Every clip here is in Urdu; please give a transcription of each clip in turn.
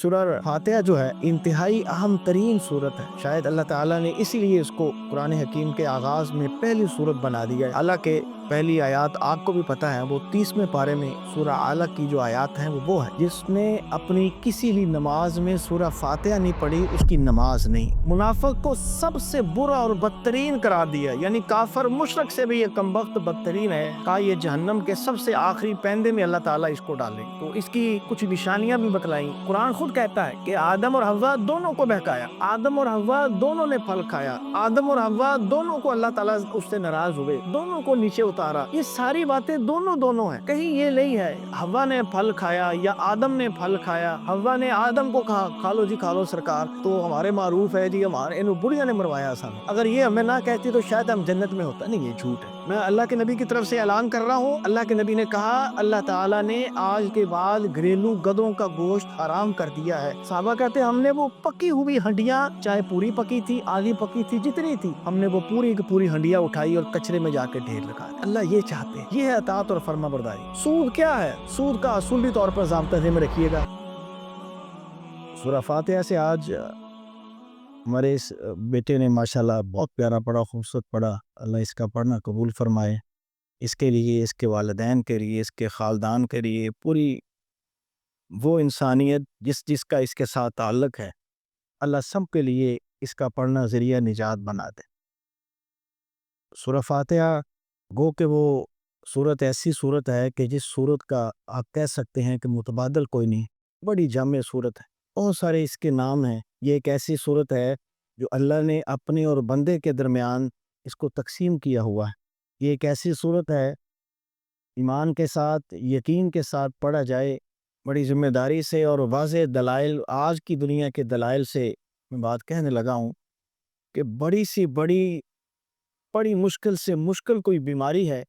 سورہ فاتحہ جو ہے انتہائی اہم ترین سورت ہے۔ شاید اللہ تعالیٰ نے اسی لیے اس کو قرآن حکیم کے آغاز میں پہلی سورت بنا دیا ہے۔ حالانکہ پہلی آیات آپ کو بھی پتہ ہے، وہ 30ویں پارے میں سورہ علق کی جو آیات ہیں وہ ہے جس نے اپنی کسی بھی نماز میں سورہ فاتحہ نہیں پڑھی، اس کی نماز نہیں۔ منافق کو سب سے برا اور بدترین قرار دیا، یعنی کافر مشرک سے بھی یہ کمبخت بدترین ہے، کہا یہ جہنم کے سب سے آخری پیندے میں اللہ تعالیٰ اس کو ڈالے۔ تو اس کی کچھ نشانیاں بھی بتلائیں۔ قرآن خود کہتا ہے کہ آدم اور حوا دونوں کو بہکایا، آدم اور حوا دونوں نے پھل کھایا، آدم اور حوا دونوں کو اللہ تعالیٰ اس سے ناراض ہوئے، دونوں کو نیچے اتارا۔ یہ ساری باتیں دونوں ہیں، کہیں یہ نہیں ہے حوا نے پھل کھایا یا آدم نے پھل کھایا، حوا نے آدم کو کہا کھا لو جی کھا لو سرکار، تو ہمارے معروف ہے جی، ہمارے انہوں بڑھیا نے مروایا سن۔ اگر یہ ہمیں نہ کہتی تو شاید ہم جنت میں ہوتا نہیں۔ یہ جھوٹ ہے۔ میں اللہ کے نبی کی طرف سے اعلان کر رہا ہوں، اللہ کے نبی نے کہا اللہ تعالیٰ نے آج کے بعد گھریلو گدوں کا گوشت حرام کر دیا ہے۔ صحابہ کہتے ہیں ہم نے وہ پکی ہوئی ہنڈیاں، چاہے پوری پکی تھی آدھی پکی تھی جتنی تھی، ہم نے وہ پوری کی پوری ہنڈیاں اٹھائی اور کچرے میں جا کے ڈھیر لگا دیا۔ اللہ یہ چاہتے ہیں، یہ ہے اطاعت اور فرما برداری۔ سود کیا ہے؟ سود کا اصولی طور پر ضابطہ ذہن میں رکھیے گا۔ سورہ فاتحہ سے آج ہمارے اس بیٹے نے ماشاءاللہ بہت پیارا پڑھا، خوبصورت پڑھا۔ اللہ اس کا پڑھنا قبول فرمائے، اس کے لیے، اس کے والدین کے لیے، اس کے خاندان کے لیے، پوری وہ انسانیت جس کا اس کے ساتھ تعلق ہے، اللہ سب کے لیے اس کا پڑھنا ذریعہ نجات بنا دے۔ سورہ فاتحہ گو کہ وہ صورت ایسی صورت ہے کہ جس صورت کا آپ کہہ سکتے ہیں کہ متبادل کوئی نہیں، بڑی جامع صورت ہے، بہت سارے اس کے نام ہیں۔ یہ ایک ایسی صورت ہے جو اللہ نے اپنے اور بندے کے درمیان اس کو تقسیم کیا ہوا ہے۔ یہ ایک ایسی صورت ہے ایمان کے ساتھ، یقین کے ساتھ پڑھا جائے، بڑی ذمہ داری سے اور واضح دلائل، آج کی دنیا کے دلائل سے میں بات کہنے لگا ہوں کہ بڑی مشکل سے مشکل کوئی بیماری ہے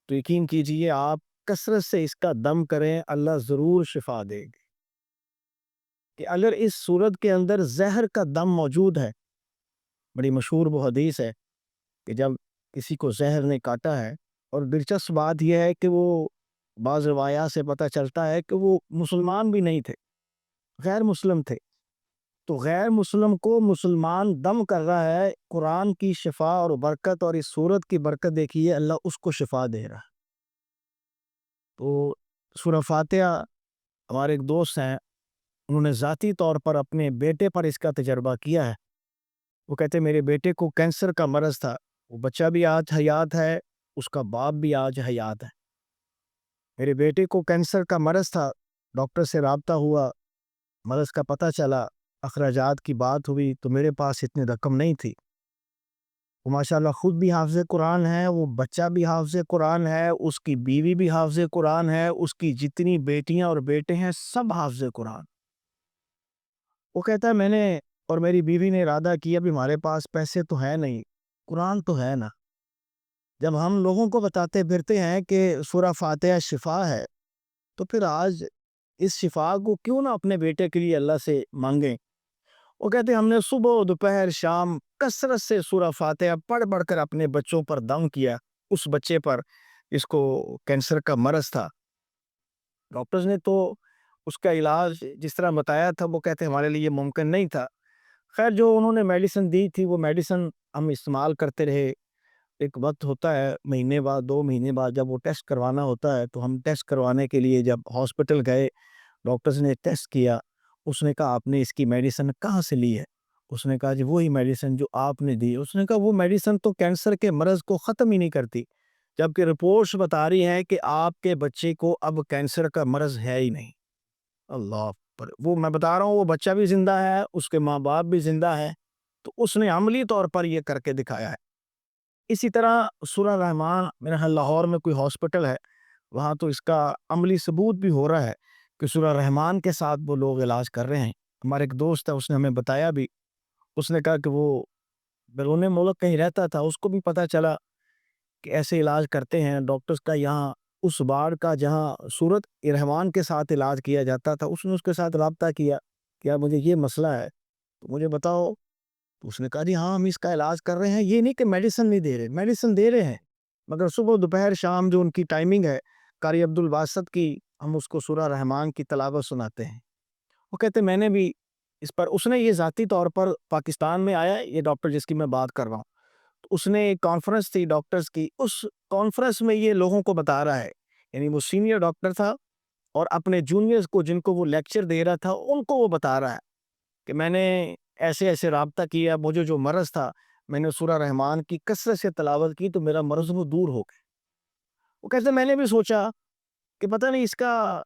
تو یقین کیجئے آپ کثرت سے اس کا دم کریں، اللہ ضرور شفا دے گی۔ کہ اگر اس صورت کے اندر زہر کا دم موجود ہے، بڑی مشہور وہ حدیث ہے کہ جب کسی کو زہر نے کاٹا ہے، اور دلچسپ بات یہ ہے کہ وہ بعض روایات سے پتہ چلتا ہے کہ وہ مسلمان بھی نہیں تھے، غیر مسلم تھے، تو غیر مسلم کو مسلمان دم کر رہا ہے، قرآن کی شفا اور برکت اور اس صورت کی برکت دیکھیے، اللہ اس کو شفا دے رہا ہے۔ تو سورہ فاتحہ، ہمارے ایک دوست ہیں، انہوں نے ذاتی طور پر اپنے بیٹے پر اس کا تجربہ کیا ہے۔ وہ کہتے میرے بیٹے کو کینسر کا مرض تھا، وہ بچہ بھی آج حیات ہے، اس کا باپ بھی آج حیات ہے۔ میرے بیٹے کو کینسر کا مرض تھا، ڈاکٹر سے رابطہ ہوا، مرض کا پتہ چلا، اخراجات کی بات ہوئی تو میرے پاس اتنی رقم نہیں تھی۔ وہ ماشاءاللہ خود بھی حافظ قرآن ہے، وہ بچہ بھی حافظ قرآن ہے، اس کی بیوی بھی حافظ قرآن ہے، اس کی جتنی بیٹیاں اور بیٹے ہیں سب حافظ قرآن۔ وہ کہتا ہے میں نے اور میری بیوی نے ارادہ کیا بھی ہمارے پاس پیسے تو ہے نہیں، قرآن تو ہے نا۔ جب ہم لوگوں کو بتاتے پھرتے ہیں کہ سورہ فاتحہ شفا ہے، تو پھر آج اس شفا کو کیوں نہ اپنے بیٹے کے لیے اللہ سے مانگیں۔ وہ کہتے ہیں ہم نے صبح دوپہر شام کثرت سے سورہ فاتحہ پڑھ کر اپنے بچوں پر دم کیا، اس بچے پر اس کو کینسر کا مرض تھا۔ ڈاکٹرز نے تو اس کا علاج جس طرح بتایا تھا، وہ کہتے ہیں ہمارے لیے ممکن نہیں تھا۔ خیر جو انہوں نے میڈیسن دی تھی وہ میڈیسن ہم استعمال کرتے رہے۔ ایک وقت ہوتا ہے مہینے بعد 2 مہینے بعد جب وہ ٹیسٹ کروانا ہوتا ہے، تو ہم ٹیسٹ کروانے کے لیے جب ہاسپٹل گئے، ڈاکٹرز نے ٹیسٹ کیا، اس نے کہا آپ نے اس کی میڈیسن کہاں سے لی ہے؟ اس نے کہا جی وہی میڈیسن جو آپ نے دی۔ اس نے کہا وہ میڈیسن تو کینسر کے مرض کو ختم ہی نہیں کرتی، جبکہ رپورٹس بتا رہی ہیں کہ آپ کے بچے کو اب کینسر کا مرض ہے ہی نہیں۔ اللہ پر وہ میں بتا رہا ہوں، وہ بچہ بھی زندہ ہے، اس کے ماں باپ بھی زندہ ہے، تو اس نے عملی طور پر یہ کر کے دکھایا ہے۔ اسی طرح سورہ رحمان، میرے خیال لاہور میں کوئی ہاسپٹل ہے، وہاں تو اس کا عملی ثبوت بھی ہو رہا ہے کہ سورہ رحمان کے ساتھ وہ لوگ علاج کر رہے ہیں۔ ہمارے ایک دوست ہے، اس نے ہمیں بتایا بھی، اس نے کہا کہ وہ بیرون ملک کہیں رہتا تھا، اس کو بھی پتہ چلا کہ ایسے علاج کرتے ہیں ڈاکٹرز کا یہاں، اس وارڈ کا جہاں سورت رحمان کے ساتھ علاج کیا جاتا تھا۔ اس نے اس کے ساتھ رابطہ کیا کہ یار مجھے یہ مسئلہ ہے تو مجھے بتاؤ، تو اس نے کہا جی ہاں ہم اس کا علاج کر رہے ہیں، یہ نہیں کہ میڈیسن نہیں دے رہے، میڈیسن دے رہے ہیں، مگر صبح دوپہر شام جو ان کی ٹائمنگ ہے، قاری عبدالباسط کی، ہم اس کو سورہ رحمان کی تلاوت سناتے ہیں، وہ کہتے میں نے بھی اس پر، اس نے یہ ذاتی طور پر پاکستان میں آیا، یہ ڈاکٹر جس کی میں بات کر رہا ہوں، تو اس نے ایک کانفرنس تھی ڈاکٹرز کی، اس کانفرنس میں یہ لوگوں کو بتا رہا ہے، یعنی وہ سینئر ڈاکٹر تھا اور اپنے جونیئرز کو جن کو وہ لیکچر دے رہا تھا ان کو وہ بتا رہا ہے کہ میں نے ایسے ایسے رابطہ کیا، مجھے جو مرض تھا میں نے سورہ رحمان کی کثرت سے تلاوت کی تو میرا مرض وہ دور ہو گیا۔ وہ کہتے میں نے بھی سوچا کہ پتہ نہیں اس کا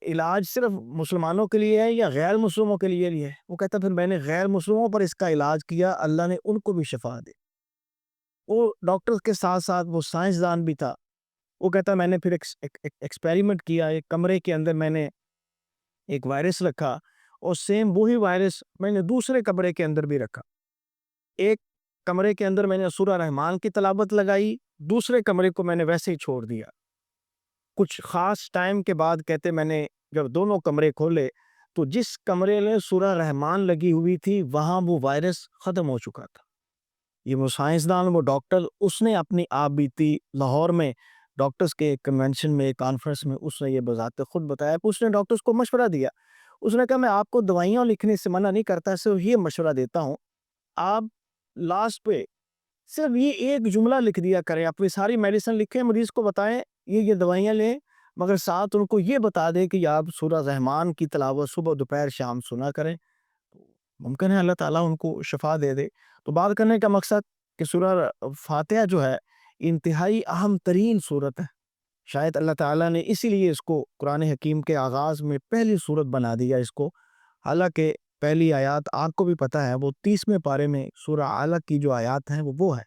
علاج صرف مسلمانوں کے لیے ہے یا غیر مسلموں کے لیے بھی ہے۔ وہ کہتا پھر میں نے غیر مسلموں پر اس کا علاج کیا، اللہ نے ان کو بھی شفا دی۔ وہ ڈاکٹر کے ساتھ ساتھ وہ سائنسدان بھی تھا۔ وہ کہتا میں نے پھر ایکسپیریمنٹ کیا، ایک کمرے کے اندر میں نے ایک وائرس رکھا اور سیم وہی وائرس میں نے دوسرے کمرے کے اندر بھی رکھا۔ ایک کمرے کے اندر میں نے سورہ رحمان کی تلاوت لگائی، دوسرے کمرے کو میں نے ویسے ہی چھوڑ دیا۔ کچھ خاص ٹائم کے بعد کہتے میں نے جب دونوں کمرے کھولے تو جس کمرے میں سورہ رحمان لگی ہوئی تھی وہاں وہ وائرس ختم ہو چکا تھا۔ یہ وہ سائنسدان، وہ ڈاکٹر، اس نے اپنی آپ بیتی لاہور میں ڈاکٹرز کے کنونشن میں، کانفرنس میں، اس نے یہ بذات خود بتایا۔ اس نے ڈاکٹرز کو مشورہ دیا، اس نے کہا میں آپ کو دوائیاں لکھنے سے منع نہیں کرتا، صرف یہ مشورہ دیتا ہوں آپ لاسٹ پہ صرف یہ ایک جملہ لکھ دیا کریں، اپنی ساری میڈیسن لکھیں، مریض کو بتائیں یہ دوائیاں لیں، مگر ساتھ ان کو یہ بتا دیں کہ آپ سورہ رحمان کی تلاوت صبح دوپہر شام سنا کریں، ممکن ہے اللہ تعالیٰ ان کو شفا دے دے۔ تو بات کرنے کا مقصد کہ سورہ فاتحہ جو ہے انتہائی اہم ترین صورت ہے، شاید اللہ تعالیٰ نے اسی لیے اس کو قرآن حکیم کے آغاز میں پہلی صورت بنا دیا اس کو، حالانکہ پہلی آیات آپ کو بھی پتہ ہے وہ 30ویں پارے میں سورہ علق کی جو آیات ہیں وہ ہے۔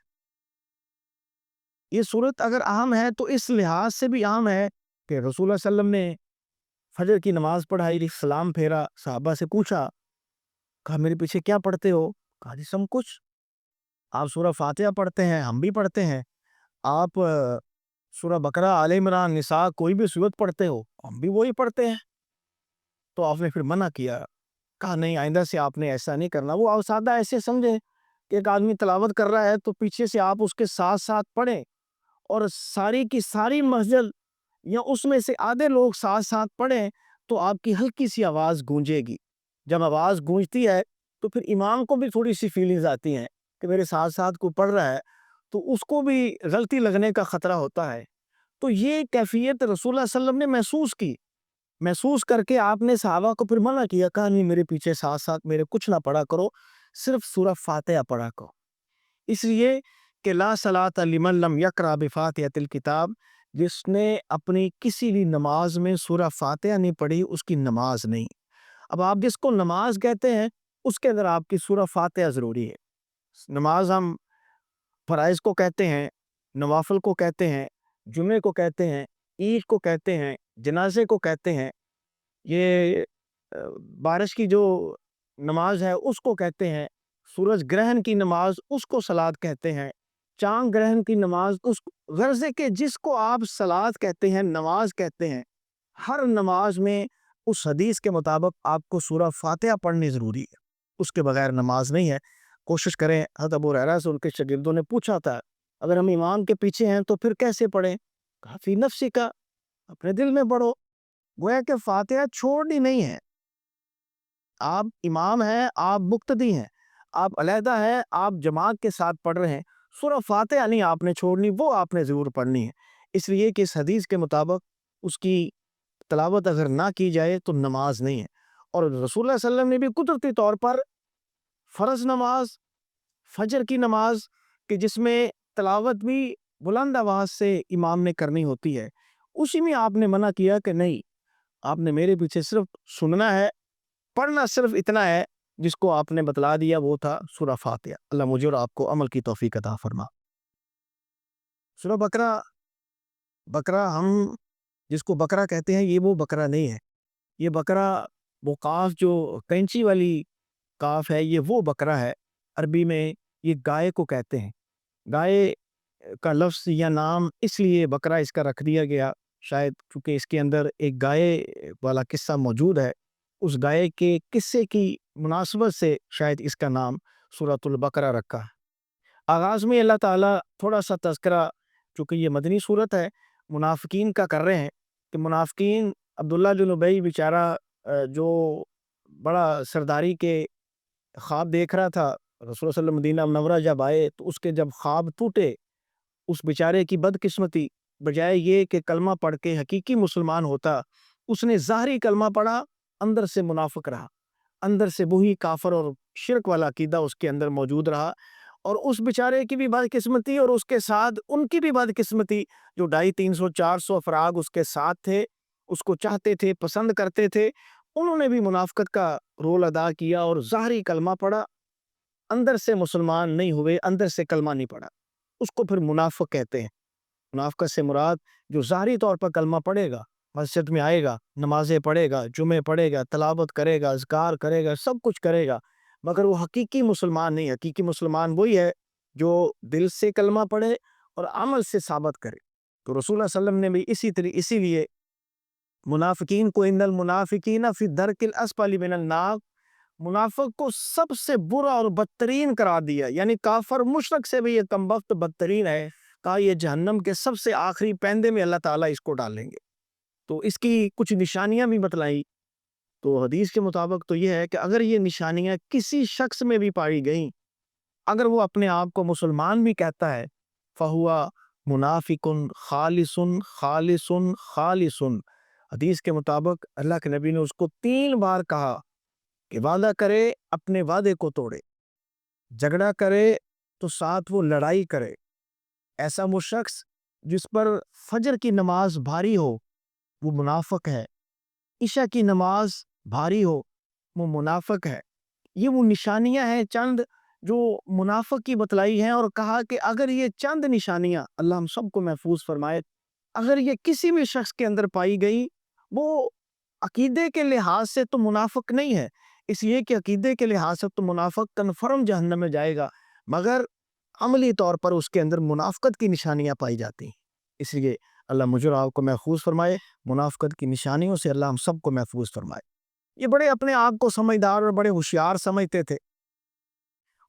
یہ صورت اگر اہم ہے تو اس لحاظ سے بھی اہم ہے کہ رسول اللہ صلی اللہ علیہ وسلم نے فجر کی نماز پڑھائی، سلام پھیرا، صحابہ سے پوچھا، کہا میرے پیچھے کیا پڑھتے ہو؟ کہا جی سب کچھ، آپ سورہ فاتحہ پڑھتے ہیں، ہم بھی پڑھتے ہیں، آپ سورہ بقرہ، آل عمران، نساء کوئی بھی صورت پڑھتے ہو، ہم بھی وہی پڑھتے ہیں۔ تو آپ نے پھر منع کیا، کہا نہیں آئندہ سے آپ نے ایسا نہیں کرنا۔ وہ سادہ ایسے سمجھے کہ ایک آدمی تلاوت کر رہا ہے تو پیچھے سے آپ اس کے ساتھ ساتھ پڑھیں اور ساری کی ساری مسجد یا اس میں سے آدھے لوگ ساتھ ساتھ پڑھیں تو آپ کی ہلکی سی آواز گونجے گی۔ جب آواز گونجتی ہے تو پھر امام کو بھی تھوڑی سی فیلنگز آتی ہیں کہ میرے ساتھ ساتھ کوئی پڑھ رہا ہے، تو اس کو بھی غلطی لگنے کا خطرہ ہوتا ہے۔ تو یہ کیفیت رسول اللہ صلی اللہ علیہ وسلم نے محسوس کی، محسوس کر کے آپ نے صحابہ کو پھر منع کیا، کہا نہیں میرے پیچھے ساتھ ساتھ میرے کچھ نہ پڑھا کرو، صرف سورہ فاتحہ پڑھا کرو۔ اس لیے کہ لا صلاۃ لمن لم یقرأ بفاتحۃ الکتاب، جس نے اپنی کسی بھی نماز میں سورہ فاتحہ نہیں پڑھی اس کی نماز نہیں۔ اب آپ جس کو نماز کہتے ہیں اس کے اندر آپ کی سورہ فاتحہ ضروری ہے۔ نماز ہم فرائض کو کہتے ہیں، نوافل کو کہتے ہیں، جمعے کو کہتے ہیں، عید کو کہتے ہیں، جنازے کو کہتے ہیں، یہ بارش کی جو نماز ہے اس کو کہتے ہیں، سورج گرہن کی نماز اس کو صلاۃ کہتے ہیں، چاند گرہن کی نماز اس غرض ہے کہ جس کو آپ صلاۃ کہتے ہیں، نماز کہتے ہیں، ہر نماز میں اس حدیث کے مطابق آپ کو سورہ فاتحہ پڑھنی ضروری ہے، اس کے بغیر نماز نہیں ہے۔ کوشش کریں، حضرت ابو ہریرہ سے ان کے شاگردوں نے پوچھا تھا اگر ہم امام کے پیچھے ہیں تو پھر کیسے پڑھیں؟ کہا فی نفسی کا، اپنے دل میں پڑھو، گویا کہ فاتحہ چھوڑنی نہیں ہے۔ آپ امام ہیں، آپ مقتدی ہیں، آپ علیحدہ ہیں، آپ جماعت کے ساتھ پڑھ رہے ہیں، سورہ فاتحہ نہیں آپ نے چھوڑنی، وہ آپ نے ضرور پڑھنی ہے، اس لیے کہ اس حدیث کے مطابق اس کی تلاوت اگر نہ کی جائے تو نماز نہیں ہے۔ اور رسول اللہ صلی اللہ علیہ وسلم نے بھی قدرتی طور پر فرض نماز، فجر کی نماز کہ جس میں تلاوت بھی بلند آواز سے امام نے کرنی ہوتی ہے، اسی میں آپ نے منع کیا کہ نہیں، آپ نے میرے پیچھے صرف سننا ہے، پڑھنا صرف اتنا ہے جس کو آپ نے بتلا دیا، وہ تھا سورہ فاتحہ۔ اللہ مجھے اور آپ کو عمل کی توفیق عطا فرما۔ سورہ بقرہ، بقرہ ہم جس کو بقرہ کہتے ہیں یہ وہ بقرہ نہیں ہے، یہ بقرہ وہ قاف جو کینچی والی قاف ہے، یہ وہ بقرہ ہے۔ عربی میں یہ گائے کو کہتے ہیں، گائے کا لفظ یا نام اس لیے بقرہ اس کا رکھ دیا گیا، شاید کیونکہ اس کے اندر ایک گائے والا قصہ موجود ہے، اس گائے کے قصے کی مناسبت سے شاید اس کا نام سورۃ البقرہ رکھا ہے۔ آغاز میں اللہ تعالیٰ تھوڑا سا تذکرہ، چونکہ یہ مدنی صورت ہے، منافقین کا کر رہے ہیں کہ منافقین عبداللہ بن ابی بیچارہ جو بڑا سرداری کے خواب دیکھ رہا تھا۔ رسول اللہ صلی اللہ علیہ وسلم مدینہ منورہ جب آئے تو اس کے جب خواب ٹوٹے، اس بیچارے کی بدقسمتی، بجائے یہ کہ کلمہ پڑھ کے حقیقی مسلمان ہوتا، اس نے ظاہری کلمہ پڑھا، اندر سے منافق رہا، اندر سے وہی کافر اور شرک والا عقیدہ اس کے اندر موجود رہا۔ اور اس بیچارے کی بھی بدقسمتی اور اس کے ساتھ ان کی بھی بدقسمتی، جو 250-300-400 افراد اس کے ساتھ تھے، اس کو چاہتے تھے، پسند کرتے تھے، انہوں نے بھی منافقت کا رول ادا کیا اور ظاہری کلمہ پڑھا، اندر سے مسلمان نہیں ہوئے، اندر سے کلمہ نہیں پڑھا، اس کو پھر منافق کہتے ہیں۔ منافقت سے مراد جو ظاہری طور پر کلمہ پڑھے گا، مسجد میں آئے گا، نمازیں پڑھے گا، جمعے پڑھے گا، تلاوت کرے گا، اذکار کرے گا، سب کچھ کرے گا، مگر وہ حقیقی مسلمان نہیں۔ حقیقی مسلمان وہی ہے جو دل سے کلمہ پڑھے اور عمل سے ثابت کرے۔ تو رسول اللہ صلی اللہ علیہ وسلم نے بھی اسی لیے منافقین کو ان المنافقین فی الدرک الاسفل من النار، منافق کو سب سے برا اور بدترین قرار دیا، یعنی کافر مشرک سے بھی یہ کم بخت بدترین ہے، کہا یہ جہنم کے سب سے آخری پیندے میں اللہ تعالیٰ اس کو ڈالیں گے۔ تو اس کی کچھ نشانیاں بھی بتلائی، تو حدیث کے مطابق تو یہ ہے کہ اگر یہ نشانیاں کسی شخص میں بھی پائی گئیں، اگر وہ اپنے آپ کو مسلمان بھی کہتا ہے، فہوا منافقن خالصن خالصن خالصن، حدیث کے مطابق اللہ کے نبی نے اس کو 3 بار کہا کہ وعدہ کرے اپنے وعدے کو توڑے، جھگڑا کرے تو ساتھ وہ لڑائی کرے، ایسا وہ شخص جس پر فجر کی نماز بھاری ہو وہ منافق ہے، عشاء کی نماز بھاری ہو وہ منافق ہے۔ یہ وہ نشانیاں ہیں چند جو منافق کی بتلائی ہیں، اور کہا کہ اگر یہ چند نشانیاں، اللہ ہم سب کو محفوظ فرمائے، اگر یہ کسی بھی شخص کے اندر پائی گئی، وہ عقیدے کے لحاظ سے تو منافق نہیں ہے، اس لیے کہ عقیدے کے لحاظ سے تو منافق کنفرم جہنم میں جائے گا، مگر عملی طور پر اس کے اندر منافقت کی نشانیاں پائی جاتی ہیں۔ اس لیے اللہ مجھے اور آپ کو محفوظ فرمائے، منافقت کی نشانیوں سے اللہ ہم سب کو محفوظ فرمائے۔ یہ بڑے اپنے آپ کو سمجھدار اور بڑے ہوشیار سمجھتے تھے۔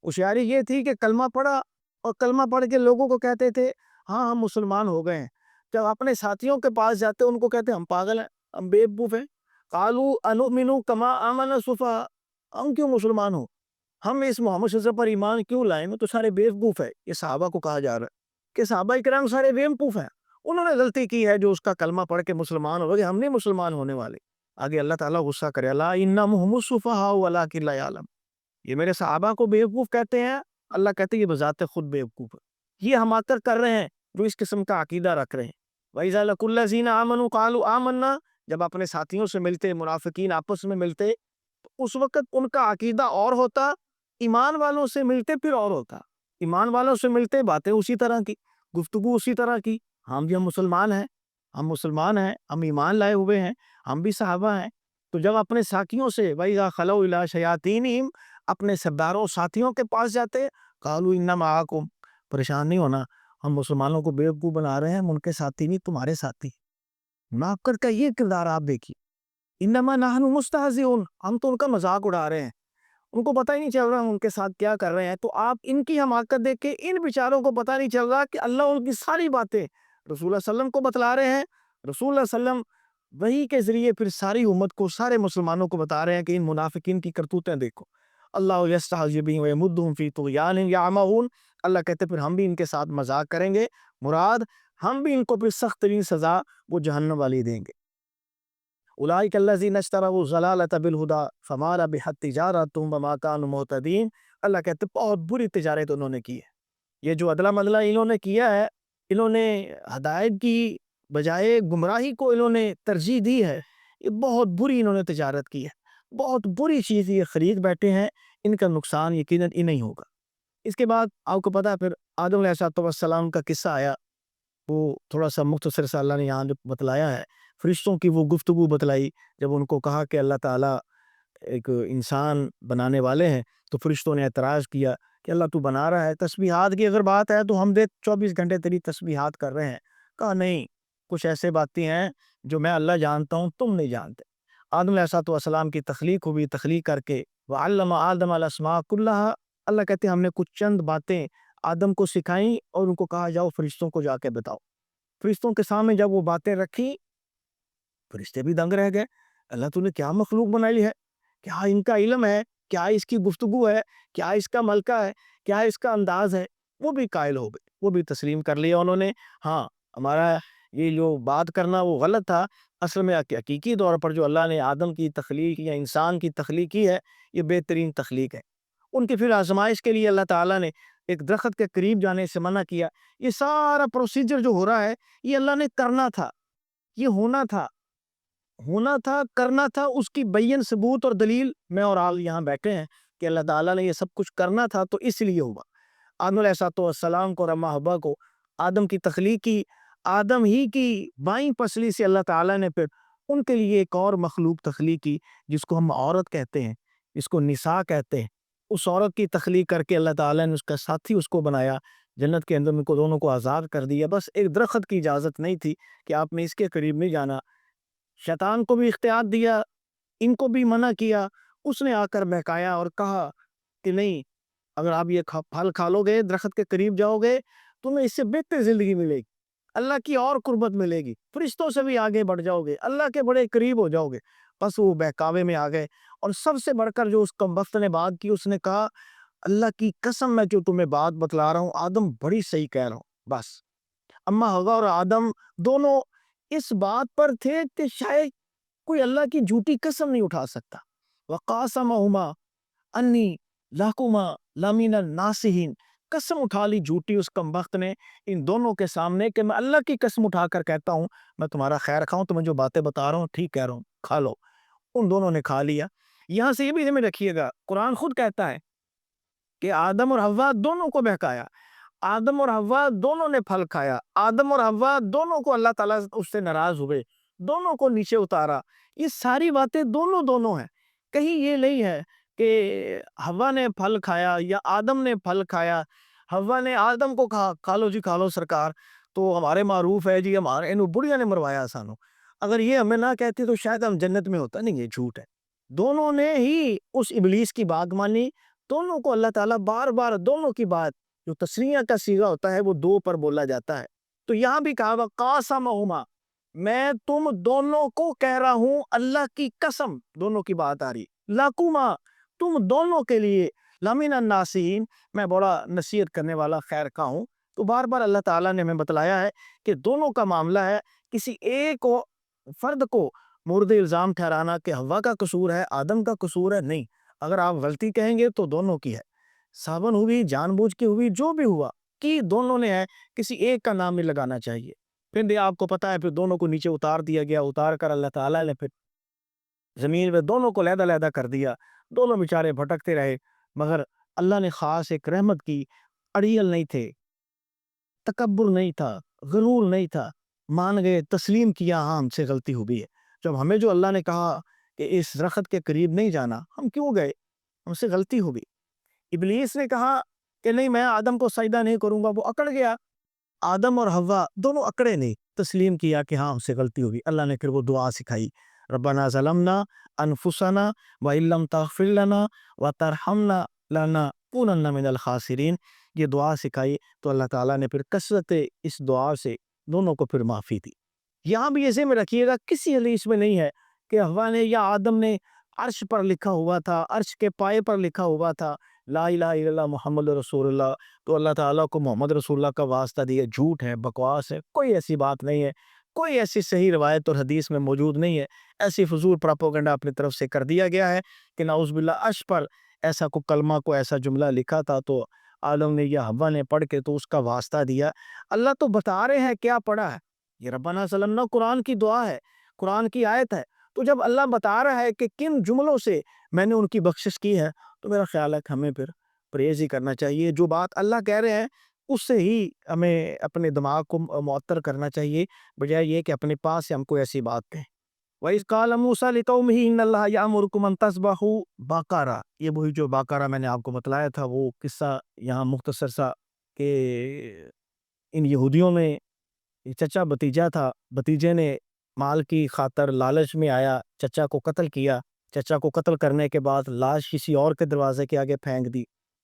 ہوشیاری یہ تھی کہ کلمہ پڑھا اور کلمہ پڑھ کے لوگوں کو کہتے تھے ہاں ہم مسلمان ہو گئے ہیں، جب اپنے ساتھیوں کے پاس جاتے ان کو کہتے ہم پاگل ہیں، ہم بے وقوف ہیں، قالوا انؤمن کما آمن السفہاء، ہم کیوں مسلمان ہوں، ہم اس محمد صلی اللہ علیہ وسلم پر ایمان کیوں لائیں، میں تو سارے بے وقوف ہے۔ یہ صحابہ کو کہا جا رہا ہے کہ صحابہ کرام سارے بے وقوف ہیں، انہوں نے غلطی کی ہے جو اس کا کلمہ پڑھ کے مسلمان ہو گئے، ہم نہیں مسلمان ہونے والے۔ آگے اللہ تعالیٰ غصہ کرے، الا انہم هم السفہاء ولکن لا یعلمون، یہ میرے صحابہ کو بے وقوف کہتے ہیں، اللہ کہتے ہیں یہ بذات خود بے وقوف ہے، یہ حماقت کر رہے ہیں جو اس قسم کا عقیدہ رکھ رہے ہیں۔ وَإِذَا لَقُوا الَّذِينَ آمَنُوا قَالُوا آمَنَّا، جب اپنے ساتھیوں سے ملتے، منافقین آپس میں ملتے، تو اس وقت ان کا عقیدہ اور ہوتا، ایمان والوں سے ملتے پھر اور ہوتا۔ ایمان والوں سے ملتے باتیں اسی طرح کی، گفتگو اسی طرح کی، ہم بھی ہم مسلمان ہیں، ہم مسلمان ہیں، ہم ایمان لائے ہوئے ہیں، ہم بھی صحابہ ہیں۔ تو جب اپنے ساتھیوں سے وَإِذَا خَلَوْا إِلَىٰ شَيَاطِينِهِمْ، اپنے سرداروں ساتھیوں کے پاس جاتے، قَالُوا إِنَّا مَعَكُمْ، پریشان نہیں ہونا، ہم مسلمانوں کو بے وقوف بنا رہے ہیں، ہم ان کے ساتھی نہیں، تمہارے ساتھی۔ منافقت کا یہ کردار آپ دیکھیے، انما نحن مستہزئون، ہم تو ان کا مذاق اڑا رہے ہیں، ان کو پتہ ہی نہیں چل رہا ہم ان کے ساتھ کیا کر رہے ہیں۔ تو آپ ان کی حماقت دیکھ کے ان بیچاروں کو پتہ نہیں چل رہا کہ اللہ ان کی ساری باتیں رسول اللہ صلی اللہ علیہ وسلم کو بتلا رہے ہیں، رسول اللہ صلی اللہ علیہ وسلم وحی کے ذریعے پھر ساری امت کو، سارے مسلمانوں کو بتا رہے ہیں کہ ان منافقین کی کرتوتیں دیکھو۔ اللہ یستہزئ بہم ویمدہم فی طغیانہم یعمہون، اللہ کہتے پھر ہم بھی ان کے ساتھ مذاق کریں گے، مراد ہم بھی ان کو پھر سخت ترین سزا وہ جہنم والی دیں گے۔ اولئک الذین اشتروا الضلالۃ بالہدی فما ربحت تجارتہم وما کانوا مہتدین، اللہ کہتے بہت بری تجارت انہوں نے کی ہے، یہ جو ادلا مدلا انہوں نے کیا ہے، انہوں نے ہدایت کی بجائے گمراہی کو انہوں نے ترجیح دی ہے، یہ بہت بری انہوں نے تجارت کی ہے، بہت بری چیز یہ خرید بیٹھے ہیں، ان کا نقصان یقیناً انہیں ہوگا۔ اس کے بعد آپ کو پتہ ہے پھر آدم علیہ السلام کا قصہ آیا، وہ تھوڑا سا مختصر سا اللہ نے یہاں جو بتلایا ہے، فرشتوں کی وہ گفتگو بتلائی، جب ان کو کہا کہ اللہ تعالیٰ ایک انسان بنانے والے ہیں، تو فرشتوں نے اعتراض کیا کہ اللہ تو بنا رہا ہے، تسبیحات کی اگر بات ہے تو ہم دیکھ 24 گھنٹے تیری تسبیحات کر رہے ہیں، کہا نہیں، کچھ ایسے باتیں ہیں جو میں اللہ جانتا ہوں تم نہیں جانتے۔ آدم علیہ السلام کی تخلیق ہوئی، تخلیق کر کے وَعَلَّمَ آدَمَ الْأَسْمَاءَ كُلَّهَا، اللہ کہتے ہیں ہم نے کچھ چند باتیں آدم کو سکھائیں اور ان کو کہا جاؤ فرشتوں کو جا کے بتاؤ۔ فرشتوں کے سامنے جب وہ باتیں رکھی، فرشتے بھی دنگ رہ گئے، اللہ تو نے کیا مخلوق بنائی ہے کیا ان کا علم ہے، کیا اس کی گفتگو ہے، کیا اس کا ملکہ ہے، کیا اس کا انداز ہے، وہ بھی قائل ہو گئے، وہ بھی تسلیم کر لیا انہوں نے۔ ہاں، ہمارا یہ جو بات کرنا وہ غلط تھا، اصل میں حقیقی طور پر جو اللہ نے آدم کی تخلیق یا انسان کی تخلیق کی ہے، یہ بہترین تخلیق ہے۔ ان کی پھر آزمائش کے لیے اللہ تعالیٰ نے ایک درخت کے قریب جانے سے منع کیا۔ یہ سارا پروسیجر جو ہو رہا ہے، یہ اللہ نے کرنا تھا، یہ ہونا تھا، کرنا تھا۔ اس کی بین ثبوت اور دلیل میں اور آپ یہاں بیٹھے ہیں کہ اللہ تعالیٰ نے یہ سب کچھ کرنا تھا تو اس لیے ہوا۔ آدم علیہ السلام کو اور اماں حوا کو آدم کی تخلیق کی، آدم ہی کی بائیں پسلی سے اللہ تعالیٰ نے پھر ان کے لیے ایک اور مخلوق تخلیق کی، جس کو ہم عورت کہتے ہیں، جس کو نساء کہتے ہیں۔ اس عورت کی تخلیق کر کے اللہ تعالیٰ نے اس کا ساتھی اس کو بنایا، جنت کے اندر ان کو دونوں کو آزاد کر دیا۔ بس ایک درخت کی اجازت نہیں تھی کہ آپ نے اس کے قریب نہیں جانا۔ شیطان کو بھی اختیار دیا، ان کو بھی منع کیا۔ اس نے آ کر بہکایا اور کہا کہ نہیں، اگر آپ یہ پھل کھا لو گے، درخت کے قریب جاؤ گے، تمہیں اس سے بہتر زندگی ملے گی، اللہ کی اور قربت ملے گی، فرشتوں سے بھی آگے بڑھ جاؤ گے، اللہ کے بڑے قریب ہو جاؤ گے۔ بس وہ بہکاوے میں آ گئے، اور سب سے بڑھ کر جو اس کمبخت نے بات کی، اس نے کہا اللہ کی قسم میں جو تمہیں بات بتلا رہا ہوں آدم بڑی صحیح کہہ رہا ہوں۔ بس اماں حوا اور آدم دونوں اس بات پر تھے کہ شاید کوئی اللہ کی جھوٹی قسم نہیں اٹھا سکتا۔ وَقَاسَمَهُمَا انی لَكُمَا لَمِنَ النَّاصِحِينَ، قسم اٹھا لی جھوٹی اس کمبخت نے ان دونوں کے سامنے کہ میں اللہ کی قسم اٹھا کر کہتا ہوں میں تمہارا خیر کھاؤں، تمہیں جو باتیں بتا رہا ہوں ٹھیک کہہ رہا ہوں، کھا لو۔ ان دونوں نے کھا لیا۔ یہاں سے یہ بھی ذہن میں رکھیے گا، قرآن خود کہتا ہے کہ آدم اور حوا دونوں کو بہکایا، آدم اور حوا دونوں نے پھل کھایا، آدم اور حوا دونوں کو اللہ تعالیٰ اس سے ناراض ہوئے، دونوں کو نیچے اتارا۔ یہ ساری باتیں دونوں ہیں، کہیں یہ نہیں ہے کہ حوا نے پھل کھایا یا آدم نے پھل کھایا، حوا نے آدم کو کہا کھا لو جی، کھا لو سرکار، تو ہمارے معروف ہے جی، ہمارے انہوں بڑھیا نے مروایا سانو۔ اگر یہ ہمیں نہ کہتے تو شاید ہم جنت میں ہوتا نہیں، یہ جھوٹ ہے۔ دونوں نے ہی اس ابلیس کی بات مانی، دونوں کو اللہ تعالیٰ بار بار دونوں کی بات، جو تسنیہ کا صیغہ ہوتا ہے وہ دو پر بولا جاتا ہے، تو یہاں بھی کہا وَقَاسَمَهُمَا، میں تم دونوں کو کہہ رہا ہوں اللہ کی قسم، دونوں کی بات آ رہی، لَكُمَا، تم دونوں کے لیے، لَمِنَ النَّاصِحِينَ، میں بڑا نصیحت کرنے والا خیر کا ہوں۔ تو بار بار اللہ تعالیٰ نے ہمیں بتلایا ہے کہ دونوں کا معاملہ ہے، کسی ایک فرد کو مورد الزام ٹھہرانا کہ حوا کا قصور ہے، آدم کا قصور ہے، نہیں۔ اگر آپ غلطی کہیں گے تو دونوں کی ہے، صابن ہوئی، جان بوجھ کے ہوئی، جو بھی ہوا کہ دونوں نے ہے، کسی ایک کا نام نہیں لگانا چاہیے۔ پھر آپ کو پتا ہے پھر دونوں کو نیچے اتار دیا گیا، اتار کر اللہ تعالیٰ نے پھر زمین میں دونوں کو علیحدہ کر دیا، دونوں بیچارے بھٹکتے رہے، مگر اللہ نے خاص ایک رحمت کی، اڑیل نہیں تھے، تکبر نہیں تھا، غرور نہیں تھا، مان گئے، تسلیم کیا، ہاں ہم سے غلطی ہوئی ہے۔ جب ہمیں جو اللہ نے کہا کہ اس درخت کے قریب نہیں جانا، ہم کیوں گئے؟ ہم سے غلطی ہوگی۔ ابلیس نے کہا کہ نہیں میں آدم کو سجدہ نہیں کروں گا، وہ اکڑ گیا۔ آدم اور حوا دونوں اکڑے نہیں، تسلیم کیا کہ ہاں ہم سے غلطی ہوگی۔ اللہ نے پھر وہ دعا سکھائی، ربنا ظلمنا انفسنا وان لم تغفر لنا وترحمنا لنکونن من الخاسرین، یہ دعا سکھائی تو اللہ تعالیٰ نے پھر کثرت اس دعا سے دونوں کو پھر معافی دی۔ یہاں بھی ایسے میں رکھیے گا، کسی حدیث میں نہیں ہے کہ حوا نے یا آدم نے، عرش پر لکھا ہوا تھا، عرش کے پائے پر لکھا ہوا تھا لا الہ الا اللہ محمد رسول اللہ، تو اللہ تعالیٰ کو محمد رسول اللہ کا واسطہ دیا، جھوٹ ہے، بکواس ہے، کوئی ایسی بات نہیں ہے، کوئی ایسی صحیح روایت اور حدیث میں موجود نہیں ہے۔ ایسی فضول پراپوگنڈا اپنی طرف سے کر دیا گیا ہے کہ نعوذ باللہ عرش پر ایسا کو کلمہ کو ایسا جملہ لکھا تھا تو آدم نے یا حوا نے پڑھ کے تو اس کا واسطہ دیا۔ اللہ تو بتا رہے ہیں کیا پڑھا ہے، یہ ربنا ظلمنا قرآن کی دعا ہے، قرآن کی آیت ہے، تو جب اللہ بتا رہا ہے کہ کن جملوں سے میں نے ان کی بخشش کی ہے، تو میرا خیال ہے کہ ہمیں پھر پرہیز ہی کرنا چاہیے۔ جو بات اللہ کہہ رہے ہیں اس سے ہی ہمیں اپنے دماغ کو معطر کرنا چاہیے، بجائے یہ کہ اپنے پاس سے ہم کوئی ایسی بات کہیں۔ وَإِذْ قَالَ مُوسَىٰ لِقَوْمِهِ إِنَّ اللَّهَ يَأْمُرُكُمْ أَن تَذْبَحُوا بَقَرَةً، یہ وہی جو باقرہ میں نے آپ کو بتلایا تھا، وہ قصہ یہاں مختصر سا کہ ان یہودیوں میں یہ چچا بھتیجا تھا، بھتیجے نے مال کی خاطر لالچ میں آیا، چچا کو قتل کیا، چچا کو قتل کرنے کے بعد لاش کسی اور کے دروازے کے آگے پھینک دی۔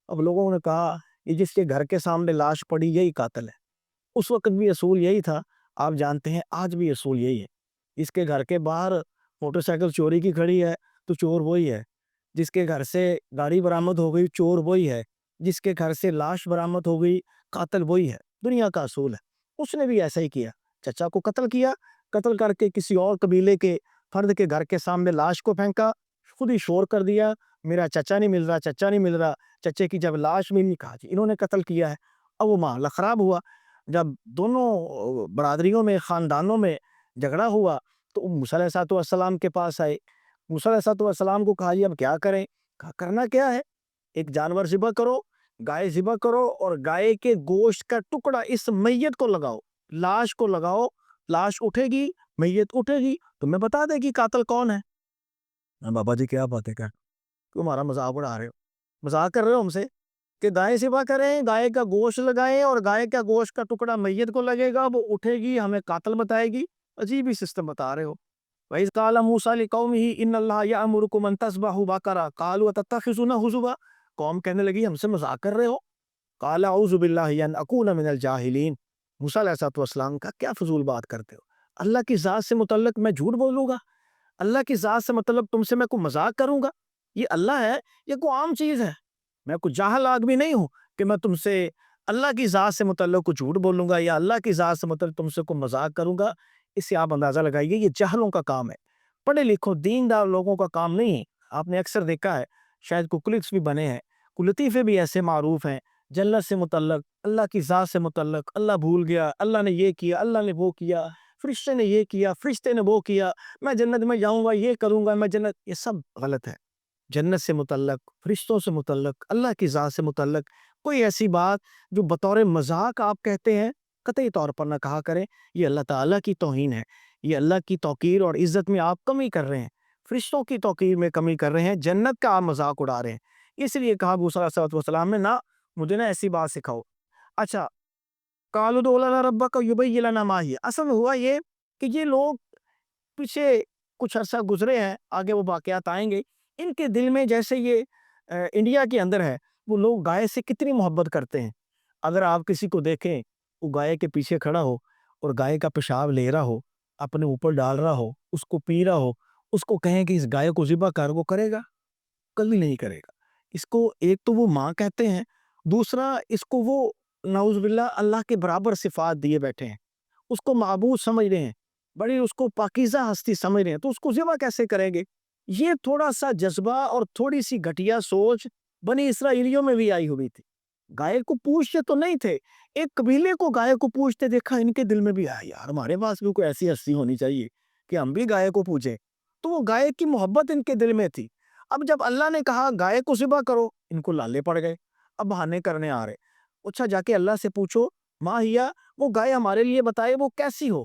اب لوگوں نے کہا یہ جس کے گھر کے سامنے لاش پڑی یہی قاتل ہے۔ اس وقت بھی اصول یہی تھا، آپ جانتے ہیں آج بھی اصول یہی ہے، اس کے گھر کے باہر موٹر سائیکل چوری کی کھڑی ہے تو چور وہی ہے، جس کے گھر سے گاڑی برآمد ہو گئی چور وہی ہے، جس کے گھر سے لاش برآمد ہو گئی قاتل وہی ہے، دنیا کا اصول ہے۔ اس نے بھی ایسا ہی کیا، چچا کو قتل کیا، قتل کر کے کسی اور قبیلے کے فرد کے گھر کے سامنے لاش کو پھینکا، خود ہی شور کر دیا میرا چچا نہیں مل رہا، چچا نہیں مل رہا۔ چچے کی جب لاش ملی، کہا جی انہوں نے قتل کیا ہے۔ اب وہ معاملہ خراب ہوا، جب دونوں برادریوں میں خاندانوں میں جھگڑا ہوا تو موسیٰ علیہ السلام کے پاس آئے۔ موسیٰ علیہ السلام کو کہا جی اب کیا کریں؟ کہا کرنا کیا ہے، ایک جانور ذبح کرو، گائے ذبح کرو اور گائے کے گوشت کا ٹکڑا اس میت کو لگاؤ، لاش کو لگاؤ، لاش اٹھے گی، میت اٹھے گی، تمہیں بتا دے گی قاتل کون ہے۔ بابا جی کیا بات ہے، کیا تم ہمارا مذاق اڑا رہے ہو، مذاق کر رہے ہو ہم سے کہ گائے ذبح کریں، گائے کا گوشت لگائیں اور گائے کا گوشت کا ٹکڑا میت کو لگے گا، وہ اٹھے گی، ہمیں قاتل بتائے گی؟ عجیب ہی سسٹم بتا رہے ہو۔ وَإِذْ قَالَ مُوسَىٰ لِقَوْمِهِ إِنَّ اللَّهَ يَأْمُرُكُمْ أَن تَذْبَحُوا بَقَرَةً قَالُوا أَتَتَّخِذُونَا هُزُوًا، قوم کہنے لگی ہم سے مذاق کر رہے ہو۔ قَالَ أَعُوذُ بِاللَّهِ أَنْ أَكُونَ مِنَ الْجَاهِلِينَ، موسیٰ علیہ السلام کا کیا فضول بات کرتے ہو، اللہ کی ذات سے متعلق میں جھوٹ بولوں گا؟ اللہ کی ذات سے مطلب تم سے میں کوئی مذاق کروں گا؟ یہ اللہ ہے، یہ کوئی عام چیز ہے؟ میں کوئی جاہل آدمی نہیں ہوں کہ میں تم سے اللہ کی ذات سے متعلق کو جھوٹ بولوں گا یا اللہ کی ذات سے متعلق تم سے کوئی مذاق کروں گا۔ اس سے آپ اندازہ لگائیے یہ جاہلوں کا کام ہے، پڑھے لکھو دیندار لوگوں کا کام نہیں ہے۔ آپ نے اکثر دیکھا ہے، شاید کوئی کلکس بھی بنے ہیں، کوئی لطیفے بھی ایسے معروف ہیں جنت سے متعلق، اللہ کی ذات سے متعلق، اللہ بھول گیا، اللہ نے یہ کیا، اللہ نے وہ کیا، فرشتے نے یہ کیا، فرشتے نے وہ کیا، میں جنت میں جاؤں گا، یہ کروں گا، میں جنت، یہ سب غلط ہے۔ جنت سے متعلق، فرشتوں سے متعلق، اللہ کی ذات سے متعلق کوئی ایسی بات جو بطور مذاق آپ کہتے ہیں، قطعی طور پر نہ کہا کریں، یہ اللہ تعالیٰ کی توہین ہے، یہ اللہ کی توقیر اور عزت میں آپ کمی کر رہے ہیں، فرشتوں کی توقیر میں کمی کر رہے ہیں، جنت کا آپ مذاق اڑا رہے ہیں۔ اس لیے کہا موسیٰ علیہ السلام نے نہ مجھے نہ ایسی بات سکھاؤ۔ اچھا، قالوا ادع لنا ربک یبین لنا ما ہی، اصل میں ہوا یہ کہ یہ لوگ پیچھے کچھ عرصہ گزرے ہیں، آگے وہ واقعات آئیں گے، ان کے دل میں جیسے یہ انڈیا کے اندر ہے، وہ لوگ گائے سے کتنی محبت کرتے ہیں۔ اگر آپ کسی کو دیکھیں وہ گائے کے پیچھے کھڑا ہو اور گائے کا پیشاب لے رہا ہو، اپنے اوپر ڈال رہا ہو، اس کو پی رہا ہو، اس کو کہیں کہ اس گائے کو ذبح کر، وہ کرے گا؟ کبھی نہیں کرے گا۔ اس کو ایک تو وہ ماں کہتے ہیں، دوسرا اس کو وہ نعوذ باللہ اللہ کے برابر صفات دیے بیٹھے ہیں، اس کو معبود سمجھ رہے ہیں، بڑی اس کو پاکیزہ ہستی سمجھ رہے ہیں، تو اس کو ذبح کیسے کریں گے؟ یہ تھوڑا سا جذبہ اور تھوڑی سی گھٹیا سوچ بنی اسرائیلیوں میں بھی آئی ہوئی تھی۔ گائے کو پوچھتے تو نہیں تھے، ایک قبیلے کو گائے کو پوچھتے دیکھا، ان کے دل میں بھی آیا یار ہمارے پاس بھی کوئی ایسی ہستی ہونی چاہیے کہ ہم بھی گائے کو پوچھیں، تو وہ گائے کی محبت ان کے دل میں تھی۔ اب جب اللہ نے کہا گائے کو ذبح کرو، ان کو لالے پڑ گئے، اب بہانے کرنے آ رہے۔ اچھا جا کے اللہ سے پوچھو ماں ہیا، وہ گائے ہمارے لیے بتائے وہ کیسی ہو؟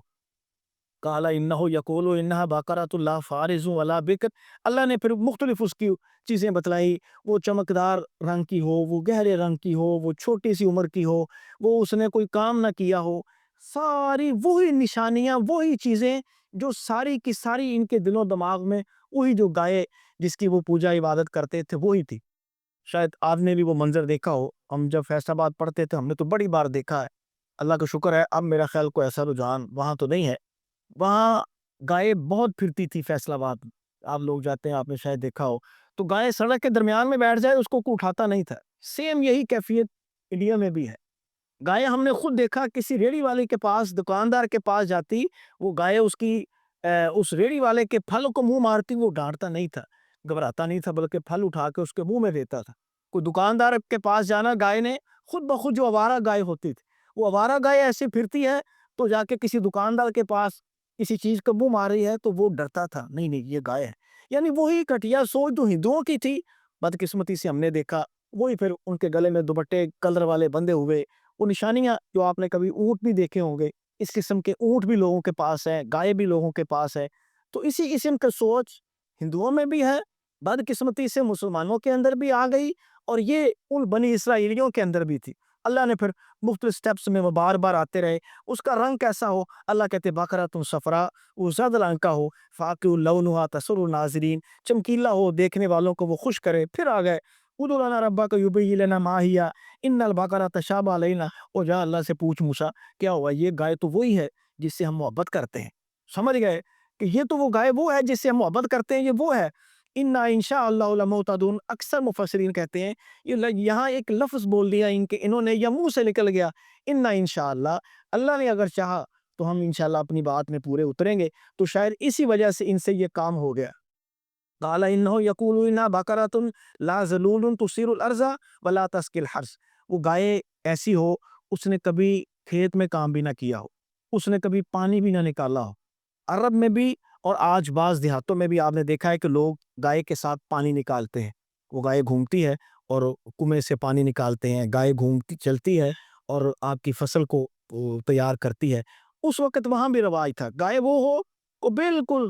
قال انه یقول انها بقرۃ لا فارض ولا بکر، اللہ نے پھر مختلف اس کی چیزیں بتلائی، وہ چمکدار رنگ کی ہو، وہ گہرے رنگ کی ہو، وہ چھوٹی سی عمر کی ہو، وہ اس نے کوئی کام نہ کیا ہو، ساری وہی نشانیاں، وہی چیزیں جو ساری کی ساری ان کے دل و دماغ میں، وہی جو گائے جس کی وہ پوجا عبادت کرتے تھے وہی تھی۔ شاید آپ نے بھی وہ منظر دیکھا ہو، ہم جب فیصل آباد پڑھتے تھے ہم نے تو بڑی بار دیکھا ہے، اللہ کا شکر ہے اب میرا خیال کوئی ایسا رجحان وہاں تو نہیں ہے۔ وہاں گائے بہت پھرتی تھی فیصل آباد میں، آپ لوگ جاتے ہیں آپ نے شاید دیکھا ہو، تو گائے سڑک کے درمیان میں بیٹھ جائے اس کو کوئی اٹھاتا نہیں تھا۔ سیم یہی کیفیت انڈیا میں بھی ہے۔ گائے ہم نے خود دیکھا کسی ریڑھی والے کے پاس، دکاندار کے پاس جاتی، وہ گائے اس کی اس ریڑھی والے کے پھل کو منہ مارتی، وہ ڈانٹتا نہیں تھا، گھبراتا نہیں تھا، بلکہ پھل اٹھا کے اس کے منہ میں دیتا تھا۔ کوئی دکاندار کے پاس جانا، گائے نے خود بخود، جو آوارہ گائے ہوتی تھی، وہ آوارہ گائے ایسے پھرتی ہے تو جا کے کسی دکاندار کے پاس کسی چیز کا منہ مار رہی ہے تو وہ ڈرتا تھا، نہیں نہیں یہ گائے ہے۔ یعنی وہی گھٹیا سوچ جو ہندوؤں کی تھی، بدقسمتی سے ہم نے دیکھا وہی پھر ان کے گلے میں دوپٹے کلر والے بندے ہوئے، وہ نشانیاں جو آپ نے کبھی اونٹ بھی دیکھے ہوں گے، اس قسم کے اونٹ بھی لوگوں کے پاس ہے، گائے بھی لوگوں کے پاس ہے، تو اسی قسم کا سوچ ہندوؤں میں بھی ہے، بدقسمتی سے مسلمانوں کے اندر بھی آ گئی، اور یہ ان بنی اسرائیلیوں کے اندر بھی تھی۔ اللہ نے پھر مختلف سٹیپس میں وہ بار بار آتے رہے، اس کا رنگ کیسا ہو، اللہ کہتے بقرۃ صفراء، وہ زرد رنگ کا ہو، فاقع لونھا تسر الناظرین، چمکیلا ہو، دیکھنے والوں کو وہ خوش کرے۔ پھر آ گئے ادع لنا ربک یبین لنا ما ہی ان البقرۃ تشابہ علینا، اور جا اللہ سے پوچھ موسیٰ کیا ہوا، یہ گائے تو وہی ہے جس سے ہم محبت کرتے ہیں۔ سمجھ گئے کہ یہ تو وہ گائے وہ ہے جس سے ہم محبت کرتے ہیں، یہ وہ ہے انا انشاءاللہ لمہتدون، اکثر مفسرین کہتے ہیں یہاں ایک لفظ بول دیا انہوں نے، یا منہ سے نکل گیا انا انشاءاللہ، اللہ نے اگر چاہا تو ہم انشاءاللہ اپنی بات میں پورے اتریں گے، تو شاید اسی وجہ سے ان سے یہ کام ہو گیا۔ قال انه یقول انها بقرۃ لا ذلول تثیر الارض ولا تسقی الحرث، وہ گائے ایسی ہو اس نے کبھی کھیت میں کام بھی نہ کیا ہو، اس نے کبھی پانی بھی نہ نکالا ہو۔ عرب میں بھی اور آج بعض دیہاتوں میں بھی آپ نے دیکھا ہے کہ لوگ گائے کے ساتھ پانی نکالتے ہیں، وہ گائے گھومتی ہے اور کنویں سے پانی نکالتے ہیں، گائے گھومتی چلتی ہے اور آپ کی فصل کو تیار کرتی ہے۔ اس وقت وہاں بھی رواج تھا، گائے وہ ہو وہ بالکل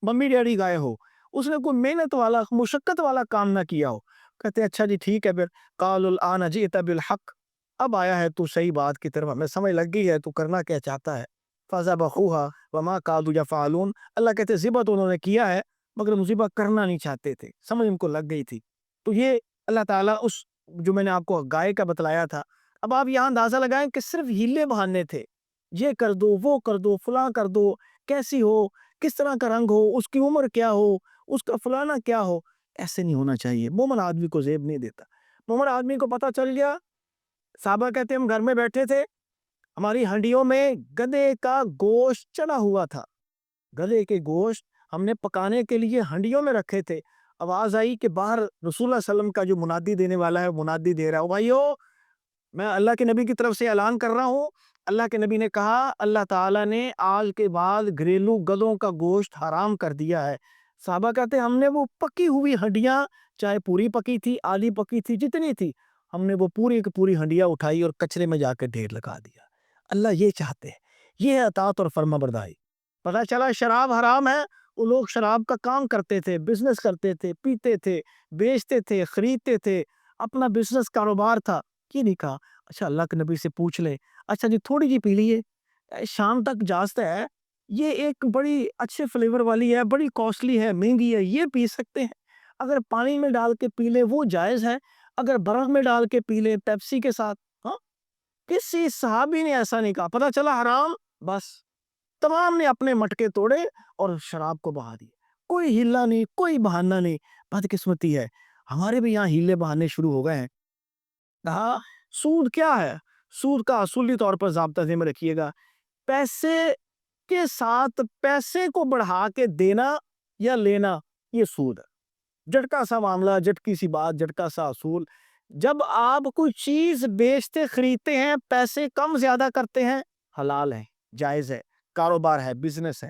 ممی ڈیڈی گائے ہو، اس نے کوئی محنت والا مشقت والا کام نہ کیا ہو، کہتے ہیں اچھا جی ٹھیک ہے، پھر قال الآن جئت بالحق، اب آیا ہے تو صحیح بات کی طرف، ہمیں سمجھ لگ گئی ہے تو کرنا کیا چاہتا ہے۔ فذبحوها وما كادوا يفعلون، اللہ کہتے ہیں ذبح تو انہوں نے کیا ہے مگر ذبح کرنا نہیں چاہتے تھے، سمجھ ان کو لگ گئی تھی۔ تو یہ اللہ تعالیٰ اس جو میں نے آپ کو گائے کا بتلایا تھا، اب آپ یہاں اندازہ لگائیں کہ صرف ہیلے بہانے تھے، یہ کر دو وہ کر دو فلاں کر دو، کیسی ہو، کس طرح کا رنگ ہو، اس کی عمر کیا ہو، اس کا فلانا کیا ہو، ایسے نہیں ہونا چاہیے۔ مومن آدمی کو زیب نہیں دیتا، مومن آدمی کو پتہ چل گیا، صحابہ کہتے ہیں ہم گھر میں بیٹھے تھے، ہماری ہنڈیوں میں گدھے کا گوشت چڑھا ہوا تھا، گدھے کے گوشت ہم نے پکانے کے لیے ہنڈیوں میں رکھے تھے، آواز آئی کہ باہر رسول اللہ صلی اللہ علیہ وسلم کا جو منادی دینے والا ہے منادی دے رہا ہے، بھائیو میں اللہ کے نبی کی طرف سے اعلان کر رہا ہوں، اللہ کے نبی نے کہا اللہ تعالیٰ نے آج کے بعد گھریلو گدھوں کا گوشت حرام کر دیا ہے۔ صحابہ کہتے ہیں ہم نے وہ پکی ہوئی ہڈیاں، چاہے پوری پکی تھی آدھی پکی تھی جتنی تھی، ہم نے وہ پوری کی پوری ہڈیاں اٹھائی اور کچرے میں جا کے ڈھیر لگا دیا۔ اللہ یہ چاہتے ہیں، یہ ہے اطاعت اور فرما برداری۔ پتہ چلا شراب حرام ہے، وہ لوگ شراب کا کام کرتے تھے، بزنس کرتے تھے، پیتے تھے، بیچتے تھے، خریدتے تھے، اپنا بزنس کاروبار تھا، یہ نہیں کہا اچھا اللہ کے نبی سے پوچھ لیں، اچھا جی تھوڑی جی پی لیے، شام تک جازتا ہے، یہ ایک بڑی اچھے فلیور والی ہے، بڑی کاسٹلی ہے، مہنگی ہے، یہ پی سکتے ہیں، اگر پانی میں ڈال کے پی لیں وہ جائز ہے، اگر برف میں ڈال کے پی لیں پیپسی کے ساتھ، ہاں کسی صحابی نے ایسا نہیں کہا، پتہ چلا حرام، بس تمام نے اپنے مٹکے توڑے اور شراب کو بہا دیا، کوئی ہلا نہیں، کوئی بہانہ نہیں۔ بدقسمتی ہے ہمارے بھی یہاں ہیلے بہانے شروع ہو گئے ہیں۔ کہا سود کیا ہے؟ سود کا اصولی طور پر ضابطہ ذہن میں رکھیے گا، پیسے کے ساتھ پیسے کو بڑھا کے دینا یا لینا، یہ سود ہے۔ جھٹکا سا معاملہ، جھٹکی سی بات، جھٹکا سا اصول، جب آپ کوئی چیز بیچتے خریدتے ہیں پیسے کم زیادہ کرتے ہیں، حلال ہے، جائز ہے، کاروبار ہے، بزنس ہے،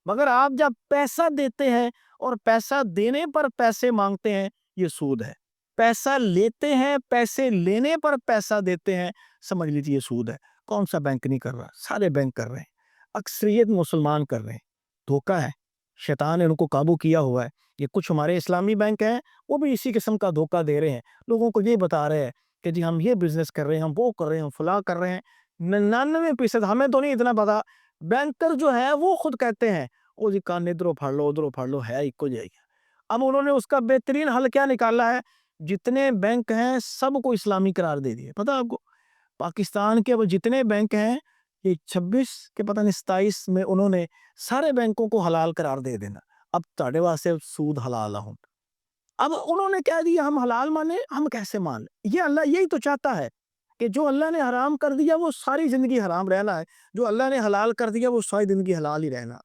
مگر آپ جب پیسہ دیتے ہیں اور پیسہ دینے پر پیسے مانگتے ہیں، یہ سود ہے۔ پیسہ لیتے ہیں، پیسے لینے پر پیسہ دیتے ہیں، سمجھ لیجیے یہ سود ہے۔ کون سا بینک نہیں کر رہا؟ سارے بینک کر رہے ہیں، اکثریت مسلمان کر رہے ہیں، دھوکہ ہے، شیطان نے ان کو قابو کیا ہوا ہے۔ یہ کچھ ہمارے اسلامی بینک ہیں، وہ بھی اسی قسم کا دھوکہ دے رہے ہیں، لوگوں کو یہ بتا رہے ہیں کہ جی ہم یہ بزنس کر رہے ہیں، ہم وہ کر رہے ہیں، ہم فلاں کر رہے ہیں۔ 99% ہمیں تو نہیں اتنا پتا، بینکر جو ہے وہ خود کہتے ہیں او جی کان ادھروں پھڑ لو ادھروں پھڑ لو، ہے ایک کو جائے گا۔ اب انہوں نے اس کا بہترین حل کیا نکالا ہے، جتنے بینک ہیں سب کو اسلامی قرار دے دیے۔ پتہ آپ کو پاکستان کے وہ جتنے بینک ہیں، یہ 26 کے پتہ نہیں 27 میں انہوں نے سارے بینکوں کو حلال قرار دے دینا، اب تاڑے واسطے سود حلال ہوں۔ اب انہوں نے کہہ دیا ہم حلال مانے، ہم کیسے مان لیں؟ یہ اللہ یہی تو چاہتا ہے کہ جو اللہ نے حرام کر دیا وہ ساری زندگی حرام رہنا ہے، جو اللہ نے حلال کر دیا وہ ساری زندگی حلال ہی رہنا۔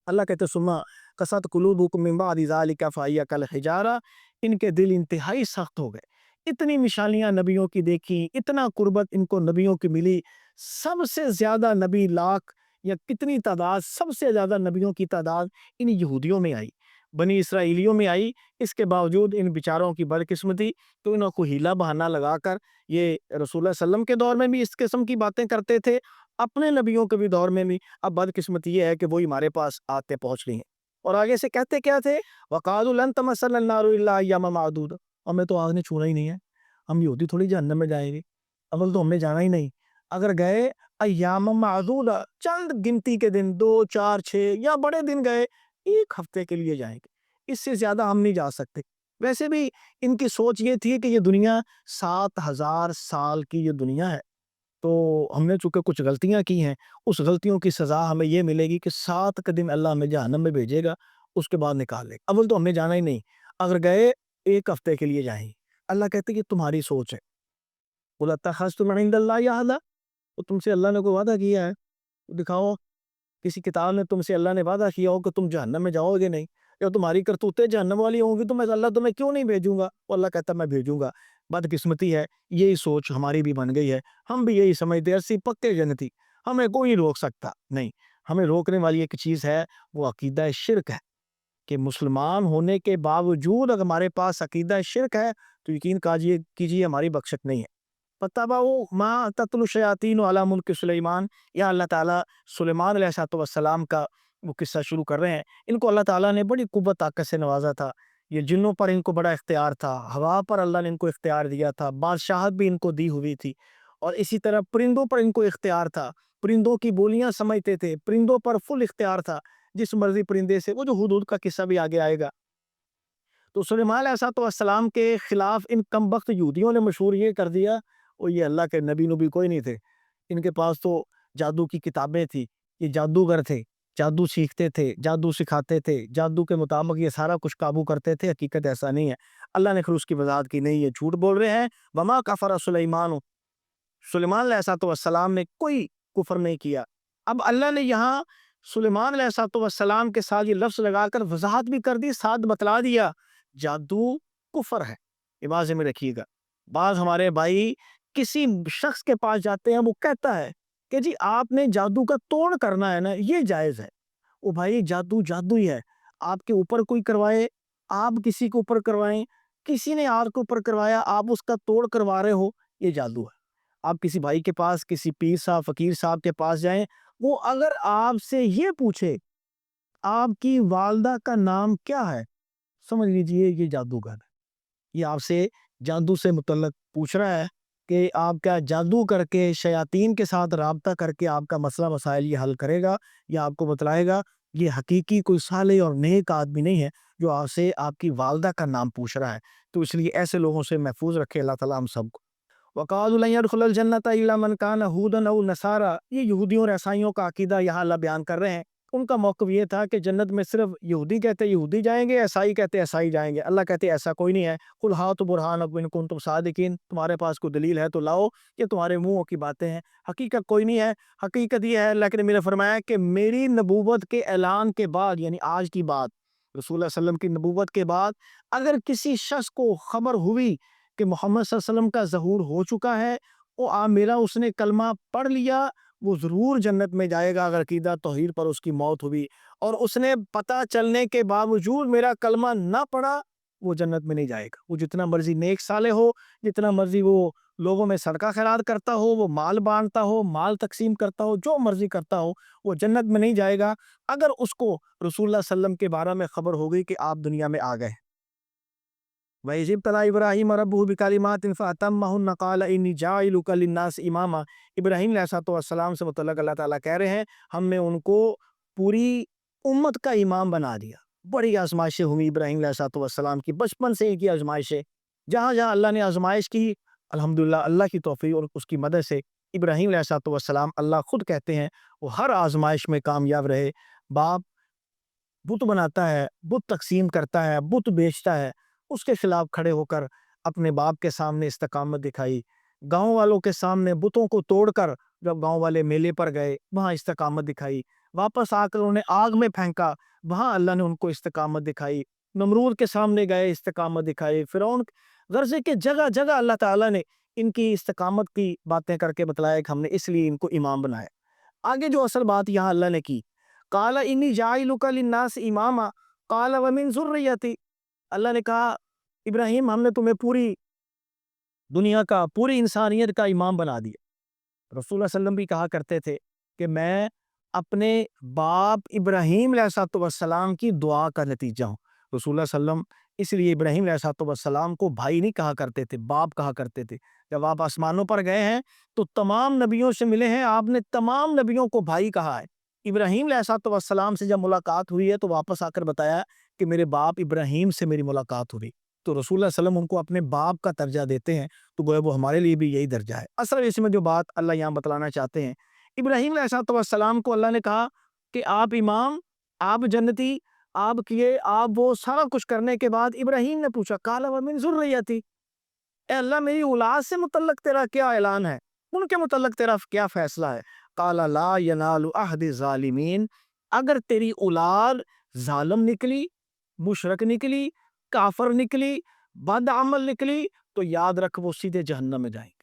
اللہ کہتے سما قسط قلوبکم من بعد ذلک فہی کالحجارہ، ان کے دل انتہائی سخت ہو گئے۔ اتنی نشانیاں نبیوں کی دیکھی، اتنا قربت ان کو نبیوں کی ملی، سب سے زیادہ نبی لاکھ یا کتنی تعداد، سب سے زیادہ نبیوں کی تعداد ان یہودیوں میں آئی، بنی اسرائیلیوں میں آئی۔ اس کے باوجود ان بیچاروں کی بدقسمتی تو انہوں کو ہیلا بہانہ لگا کر یہ رسول اللہ صلی اللہ علیہ وسلم کے دور میں بھی اس قسم کی باتیں کرتے تھے، اپنے نبیوں کے بھی دور میں بھی۔ اب بدقسمتی یہ ہے کہ وہی ہمارے پاس آتے پہنچ رہی ہیں، اور آگے سے کہتے کیا تھے، وَقَالُوا لَن تَمَسَّنَا النَّارُ إِلَّا أَيَّامًا مَعْدُودَةً، ہمیں تو آگ نے چھونا ہی نہیں ہے، ہم یہودی تھوڑی جہنم میں جائیں گے، اول تو ہم نے جانا ہی نہیں، اگر گئے ایام معدودہ چند گنتی کے دن، 2 4 6 یا بڑے دن گئے، 1 ہفتے کے لیے جائیں گے، اس سے زیادہ ہم نہیں جا سکتے۔ ویسے بھی ان کی سوچ یہ تھی کہ یہ دنیا 7000 سال کی یہ دنیا ہے، تو ہم نے چونکہ کچھ غلطیاں کی ہیں، اس غلطیوں کی سزا ہمیں یہ ملے گی کہ 7 کے دن اللہ ہمیں جہنم میں بھیجے گا، اس کے بعد نکال لے. اول تو ہمیں جانا ہی نہیں, اگر گئے 1 ہفتے کے لیے جائیں. اللہ کہتے کہ تمہاری سوچ ہے. قُلْ اتَّخَذْتُمْ عِندَ اللَّهِ عَهْدًا, تو تم سے اللہ نے کوئی وعدہ کیا ہے, دکھاؤ کسی کتاب میں تم سے اللہ نے وعدہ کیا ہو کہ تم جہنم میں جاؤ گے نہیں, یا تمہاری کرتوتیں جہنم والی ہوں گی تو میں اللہ تمہیں کیوں نہیں بھیجوں گا. وہ اللہ کہتا میں بھیجوں گا. بدقسمتی ہے یہی سوچ ہماری بھی بن گئی ہے, ہم بھی یہی سمجھتے ہیں اسی پکے جنتی, ہمیں کوئی روک سکتا نہیں. ہمیں روکنے والی ایک چیز ہے, وہ عقیدہ شرک ہے, کہ مسلمان ہونے کے باوجود اگر ہمارے پاس عقیدہ شرک ہے تو یقین کیجیے ہماری بخشت نہیں ہے. فَاتَّبَعُوا مَا تَتْلُو الشَّيَاطِينُ عَلَىٰ مُلْكِ سلیمان, یا اللہ تعالیٰ سلیمان علیہ السلام کا وہ قصہ شروع کر رہے ہیں. ان کو اللہ تعالیٰ نے بڑی قوت طاقت سے نوازا تھا. یہ جنوں پر ان کو بڑا اختیار تھا, ہوا پر اللہ نے ان کو اختیار دیا تھا, بادشاہت بھی ان کو دی ہوئی تھی, اور اسی طرح پرندوں پر ان کو اختیار تھا, پرندوں کی بولیاں سمجھتے تھے, پرندوں پر فل اختیار تھا, جس مرضی پرندے سے, وہ جو حدود کا قصہ بھی آگے آئے گا. تو سلیمان علیہ السلام کے خلاف ان کمبخت یہودیوں نے مشہور یہ کر دیا, اور یہ اللہ کے نبی کوئی نہیں تھے, ان کے پاس تو جادو کی کتابیں تھی, یہ جادوگر تھے, جادو سیکھتے تھے, جادو سکھاتے تھے, جادو کے مطابق یہ سارا کچھ قابو کرتے تھے. حقیقت ایسا نہیں ہے. اللہ نے پھر اس کی وضاحت کی, نہیں یہ جھوٹ بول رہے ہیں. وما کفر سلیمان, سلیمان علیہ السلام نے کوئی کفر نہیں کیا. اب اللہ نے یہاں سلیمان علیہ السلام کے ساتھ یہ لفظ لگا کر وضاحت بھی کر دی, ساتھ بتلا دیا جادو کفر ہے. یہ واضح میں رکھیے گا. بعض ہمارے بھائی کسی شخص کے پاس جاتے ہیں, وہ کہتا ہے کہ جی آپ نے جادو کا توڑ کرنا ہے نا, یہ جائز ہے. وہ بھائی جادو ہی ہے, آپ کے اوپر کوئی کروائے, آپ کسی کے اوپر کروائیں, کسی نے آپ کے اوپر کروایا, آپ اس کا توڑ کروا رہے ہو, یہ جادو ہے. آپ کسی بھائی کے پاس, کسی پیر صاحب فقیر صاحب کے پاس جائیں, وہ اگر آپ سے یہ پوچھے آپ کی والدہ کا نام کیا ہے, سمجھ لیجئے یہ جادوگر ہے. یہ آپ سے جادو سے متعلق پوچھ رہا ہے کہ آپ کیا جادو کر کے شیاطین کے ساتھ رابطہ کر کے آپ کا مسئلہ مسائل یہ حل کرے گا, یا آپ کو بتلائے گا. یہ حقیقی کوئی صالح اور نیک آدمی نہیں ہے جو آپ سے آپ کی والدہ کا نام پوچھ رہا ہے. تو اس لیے ایسے لوگوں سے محفوظ رکھے اللہ تعالیٰ ہم سب کو. وَقَالُوا لَن يَدْخُلَ الْجَنَّةَ إِلَّا مَنْ كَانَ هُودًا أَوْ نَصَارَىٰ, یہ یہودیوں اور عیسائیوں کا عقیدہ یہاں اللہ بیان کر رہے ہیں. ان کا موقف یہ تھا کہ جنت میں صرف یہودی کہتے یہودی جائیں گے, عیسائی کہتے عیسائی جائیں گے. اللہ کہتے ایسا کوئی نہیں ہے. قُلْ هَاتُوا بُرْهَانَكُمْ إِن كُنتُمْ صَادِقِينَ, تمہارے پاس کوئی دلیل ہے تو لاؤ, یہ تمہارے منہوں کی باتیں ہیں, حقیقت کوئی نہیں ہے. حقیقت یہ ہے, اللہ نے میرے فرمایا کہ میری نبوت کے اعلان کے بعد, یعنی آج کی بات, رسول اللہ صلی اللہ علیہ وسلم کی نبوت کے بعد اگر کسی شخص کو خبر ہوئی کہ محمد صلی اللہ علیہ وسلم کا ظہور ہو چکا ہے, میرا اس نے کلمہ پڑھ لیا, وہ ضرور جنت میں جائے گا. اگر عقیدہ توحید پر اس کی موت ہوئی اور اس نے پتہ چلنے کے باوجود میرا کلمہ نہ پڑھا, وہ جنت میں نہیں جائے گا. وہ جتنا مرضی نیک صالح ہو, جتنا مرضی وہ لوگوں میں صدقہ خیرات کرتا ہو, وہ مال بانٹتا ہو, مال تقسیم کرتا ہو, جو مرضی کرتا ہو, وہ جنت میں نہیں جائے گا اگر اس کو رسول اللہ صلی اللہ علیہ وسلم کے بارے میں خبر ہو گئی کہ آپ دنیا میں آ گئے. وَإِذِ ابْتَلَىٰ إِبْرَاهِيمَ رَبُّهُ بِكَلِمَاتٍ فَأَتَمَّهُنَّ قَالَ إِنِّي جَاعِلُكَ لِلنَّاسِ إِمَامًا. ابراہیم علیہ السلام سے متعلق اللہ تعالیٰ کہہ رہے ہیں, ہم نے ان کو پوری امت کا امام بنا دیا. بڑی آزمائشیں ہوئی ابراہیم علیہ السلام کی, بچپن سے ہی کی آزمائشیں, جہاں جہاں اللہ نے آزمائش کی, الحمدللہ اللہ کی توفیق اور اس کی مدد سے ابراہیم علیہ السلام, اللہ خود کہتے ہیں وہ ہر آزمائش میں کامیاب رہے. باپ بت بناتا ہے, بت تقسیم کرتا ہے, بت بیچتا ہے, اس کے خلاف کھڑے ہو کر اپنے باپ کے سامنے استقامت دکھائی. گاؤں والوں کے سامنے بتوں کو توڑ کر جب گاؤں والے میلے پر گئے وہاں استقامت دکھائی. واپس آ کر انہوں نے آگ میں پھینکا, وہاں اللہ نے ان کو استقامت دکھائی. نمرود کے سامنے گئے, استقامت دکھائی. فرعون غرضے کے جگہ جگہ اللہ تعالیٰ نے ان کی استقامت کی باتیں کر کے بتلایا کہ ہم نے اس لیے ان کو امام بنایا. آگے جو اصل بات یہاں اللہ نے کی, قَالَ إِنِّي جَاعِلُكَ لِلنَّاسِ إِمَامًا قَالَ وَمِن ذُرِّيَّتِي, اللہ نے کہا ابراہیم ہم نے تمہیں پوری دنیا کا, پوری انسانیت کا امام بنا دیا. رسول اللہ صلی اللہ علیہ وسلم بھی کہا کرتے تھے کہ میں اپنے باپ ابراہیم علیہ السلام کی دعا کا نتیجہ ہوں. رسول اللہ صلی اللہ علیہ وسلم اس لیے ابراہیم علیہ السلام کو بھائی نہیں کہا کرتے تھے, باپ کہا کرتے تھے. جب آپ آسمانوں پر گئے ہیں تو تمام نبیوں سے ملے ہیں, آپ نے تمام نبیوں کو بھائی کہا ہے. ابراہیم علیہ السلام سے جب ملاقات ہوئی ہے تو واپس آ کر بتایا کہ میرے باپ ابراہیم سے میری ملاقات ہوئی. تو رسول اللہ صلی اللہ علیہ وسلم ان کو اپنے باپ کا درجہ دیتے ہیں, تو گویا وہ ہمارے لیے بھی یہی درجہ ہے. اصل اس میں جو بات اللہ یہاں بتلانا چاہتے ہیں, ابراہیم علیہ السلام کو اللہ نے کہا کہ آپ امام, آپ جنتی, آپ کیے، آپ وہ سارا کچھ کرنے کے بعد ابراہیم نے پوچھا قال ومن ذریتی، اے اللہ میری اولاد سے متعلق تیرا کیا اعلان ہے، ان کے متعلق تیرا کیا فیصلہ ہے؟ قال لا ینال عہد الظالمین، اگر تیری اولاد ظالم نکلی، مشرک نکلی، کافر نکلی، بد عمل نکلی، تو یاد رکھ وہ سیدھے جہنم میں جائیں گے۔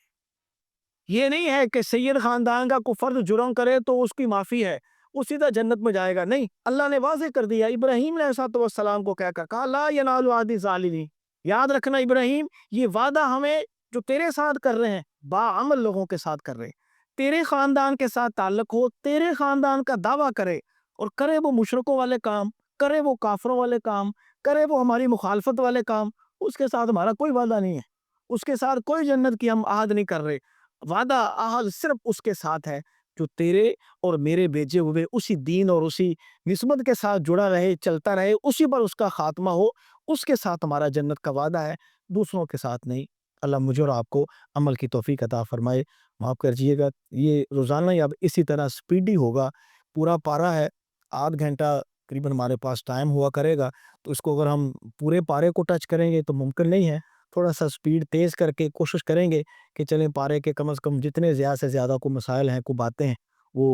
یہ نہیں ہے کہ سید خاندان کا کوئی فرد جرم کرے تو اس کی معافی ہے، وہ سیدھا جنت میں جائے گا، نہیں، اللہ نے واضح کر دیا ابراہیم علیہ السلام کو کہہ کر، کہا لا ینال عہد الظالمین، یاد رکھنا ابراہیم، یہ وعدہ ہمیں جو تیرے ساتھ کر رہے ہیں، باعمل لوگوں کے ساتھ کر رہے ہیں، تیرے خاندان کے ساتھ تعلق ہو، تیرے خاندان کا دعویٰ کرے اور کرے وہ مشرکوں والے کام، کرے وہ کافروں والے کام، کرے وہ ہماری مخالفت والے کام، اس کے ساتھ ہمارا کوئی وعدہ نہیں ہے، اس کے ساتھ کوئی جنت کی ہم عہد نہیں کر رہے۔ وعدہ عہد صرف اس کے ساتھ ہے جو تیرے اور میرے بھیجے ہوئے اسی دین اور اسی نسبت کے ساتھ جڑا رہے، چلتا رہے، اسی پر اس کا خاتمہ ہو، اس کے ساتھ ہمارا جنت کا وعدہ ہے، دوسروں کے ساتھ نہیں۔ اللہ مجھے اور آپ کو عمل کی توفیق عطا فرمائے۔ معاف کریے گا، یہ روزانہ ہی اب اسی طرح سپیڈی ہوگا، پورا پارا ہے، آدھ گھنٹہ قریباً ہمارے پاس ٹائم ہوا کرے گا، تو اس کو اگر ہم پورے پارے کو ٹچ کریں گے تو ممکن نہیں ہے، تھوڑا سا سپیڈ تیز کر کے کوشش کریں گے کہ چلیں پارے کے کم از کم جتنے زیادہ سے زیادہ کو مسائل ہیں، کو باتیں ہیں، وہ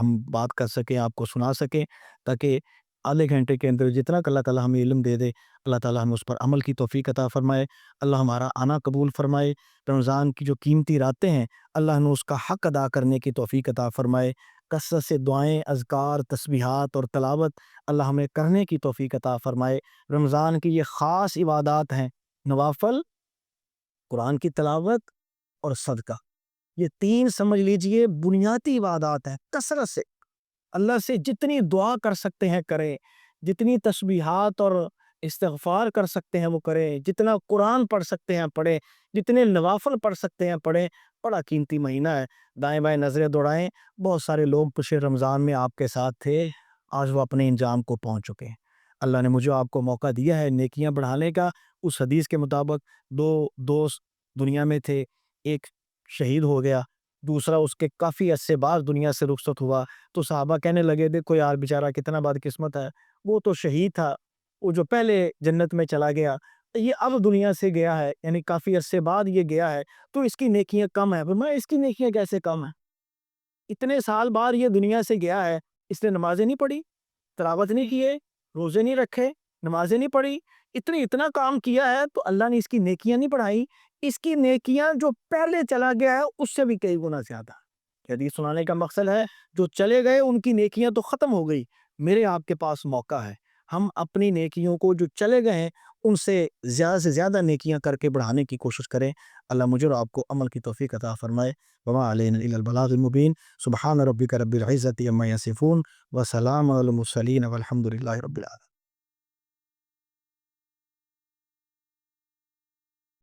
ہم بات کر سکیں، آپ کو سنا سکیں، تاکہ آدھے گھنٹے کے اندر جتنا کہ اللہ تعالیٰ ہمیں علم دے دے، اللہ تعالیٰ ہمیں اس پر عمل کی توفیق عطا فرمائے، اللہ ہمارا آنا قبول فرمائے، رمضان کی جو قیمتی راتیں ہیں اللہ ہمیں اس کا حق ادا کرنے کی توفیق عطا فرمائے، کثرت سے دعائیں، اذکار، تسبیحات اور تلاوت اللہ ہمیں کرنے کی توفیق عطا فرمائے۔ رمضان کی یہ خاص عبادات ہیں، نوافل، قرآن کی تلاوت اور صدقہ، یہ تین سمجھ لیجئے بنیادی عبادات ہیں، کثرت سے اللہ سے جتنی دعا کر سکتے ہیں کریں، جتنی تسبیحات اور استغفار کر سکتے ہیں وہ کریں، جتنا قرآن پڑھ سکتے ہیں پڑھیں، جتنے نوافل پڑھ سکتے ہیں پڑھیں، بڑا قیمتی مہینہ ہے، دائیں بائیں نظریں دوڑائیں، بہت سارے لوگ پچھلے رمضان میں آپ کے ساتھ تھے، آج وہ اپنے انجام کو پہنچ چکے ہیں۔ اللہ نے مجھے آپ کو موقع دیا ہے نیکیاں بڑھانے کا، اس حدیث کے مطابق دو دوست دنیا میں تھے، ایک شہید ہو گیا، دوسرا اس کے کافی عرصے بعد دنیا سے رخصت ہوا، تو صحابہ کہنے لگے دیکھو یار بیچارہ کتنا بد قسمت ہے، وہ تو شہید تھا، وہ جو پہلے جنت میں چلا گیا، یہ اب دنیا سے گیا ہے، یعنی کافی عرصے بعد یہ گیا ہے، تو اس کی نیکیاں کم ہیں۔ میں اس کی نیکیاں کیسے کم ہیں؟ اتنے سال بعد یہ دنیا سے گیا ہے، اس نے نمازیں نہیں پڑھی، تلاوت نہیں کیے، روزے نہیں رکھے، نمازیں نہیں پڑھی، اتنا کام کیا ہے، تو اللہ نے اس کی نیکیاں نہیں بڑھائی، اس کی نیکیاں جو پہلے چلا گیا ہے اس سے بھی کئی گنا زیادہ۔ حدیث سنانے کا مقصد ہے جو چلے گئے ان کی نیکیاں تو ختم ہو گئی، میرے آپ کے پاس موقع ہے، ہم اپنی نیکیوں کو جو چلے گئے ہیں ان سے زیادہ نیکیاں کر کے بڑھانے کی کوشش کریں۔ اللہ مجھے اور آپ کو عمل کی توفیق عطا فرمائے۔ وما علینا الا البلاغ المبین۔ سبحان ربک رب العزۃ عما یصفون وسلام علی المرسلین والحمد للہ رب العالمین۔